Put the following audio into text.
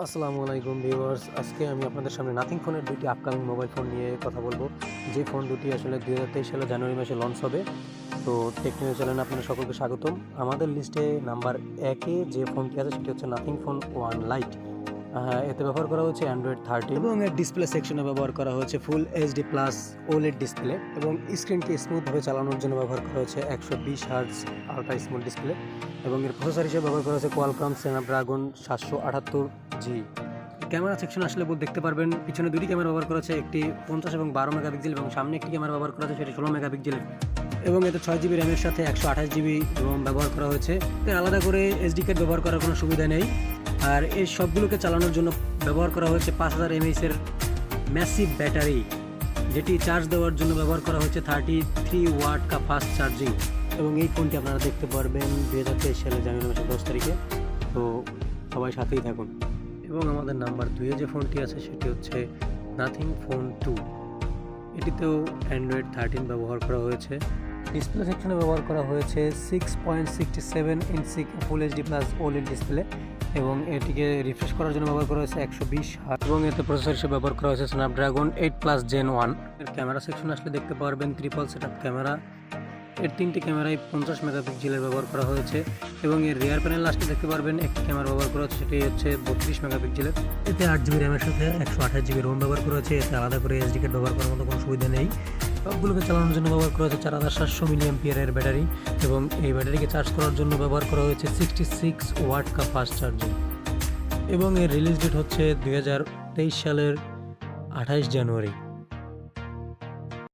আসসালামু আলাইকুম ভিউয়ার্স, আজকে আমি আপনাদের সামনে নাথিং ফোনের দুটি আপকামিং মোবাইল ফোন নিয়ে কথা বলবো। যে ফোন দুটি আসলে 2023 সালে জানুয়ারি মাসে লঞ্চ হবে। তো টেকনিক্যাল চ্যানেলে আপনাদের সকলকে স্বাগতম। আমাদের লিস্টে নাম্বার 1-এ যে ফোনটি আছে সেটি হচ্ছে নাথিং ফোন 1 লাইট। এতে ব্যবহার করা হয়েছে অ্যান্ড্রয়েড 13 এবং এর ডিসপ্লে সেকশনে ব্যবহার করা হয়েছে ফুল এইচডি প্লাস ওলেড ডিসপ্লে এবং স্ক্রিনকে স্মুথভাবে চালানোর জন্য ব্যবহার করা হয়েছে 120 হার্টজ আলট্রা স্মুথ ডিসপ্লে এবং এর প্রসেসর হিসেবে ব্যবহার করা হয়েছে Qualcomm Snapdragon 778G। Camera section আসলে দেখতে পারবেন পিছনে দুটি ক্যামেরা ব্যবহার করা হয়েছে, একটি 50 এবং 12 মেগাপিক্সেল এবং সামনে একটি ক্যামেরা ব্যবহার করা হয়েছে সেটি 16 মেগাপিক্সেলের এবং এতে 6GB র্যামের সাথে 128GB রোম ব্যবহার করা হয়েছে। এর আলাদা করে এসডি কার্ড ব্যবহার করার কোনো সুবিধা নেই। আর এই সবগুলোকে চালানোর জন্য ব্যবহার করা হয়েছে 5000 mAh এর ম্যাসিভ ব্যাটারি, যেটি চার্জ দেওয়ার জন্য ব্যবহার করা হয়েছে 33 ওয়াট কা ফাস্ট চার্জিং। এবং এই ফোনটি আপনারা দেখতে পারবেন 2023 সালের জানুয়ারি মাসের 10 তারিখে। তো সবাই সাথেই থাকুন। এবং আমাদের নাম্বার 2-এ যে ফোনটি আছে সেটি হচ্ছে নাথিং ফোন 2। এটিতেও অ্যান্ড্রয়েড 13 ব্যবহার করা হয়েছে। ডিসপ্লে সেকশনে ব্যবহার করা হয়েছে 6.67 inch full HD plus OLED display এবং এটিকে রিফ্রেশ করার জন্য ব্যবহার করা হয়েছে 120 হার্টজ এবং এতে প্রসেসর হিসেবে ব্যবহার করা হয়েছে স্ন্যাপড্রাগন 8+ Gen 1। এর ক্যামেরা সেকশন আসলে দেখতে পারবেন ট্রিপল সেটআপ ক্যামেরা। এর 3টি ক্যামেরায় 50 মেগাপিক্সেলের ব্যবহার করা হয়েছে এবং এর রিয়ার প্যানেল লাস্টে দেখতে পারবেন একটি ক্যামেরা ব্যবহার করা হচ্ছে, সেটি হচ্ছে 32 মেগাপিক্সেলের। এতে 8GB র্যামের সাথে 128GB রোম ব্যবহার করা হয়েছে। এতে আলাদা করে এসডি কার্ড ব্যবহার করার মতো কোনো সুবিধা নেই। সবগুলোকে চালানোর জন্য ব্যবহার করা হয়েছে 4700 মিলিঅ্যাম্পিয়ারের ব্যাটারি এবং এই ব্যাটারিকে চার্জ করার জন্য ব্যবহার করা হয়েছে 66 ওয়াট কা ফাস্ট চার্জিং। এবং এর রিলিজ ডেট হচ্ছে 2023 সালের 28 জানুয়ারি।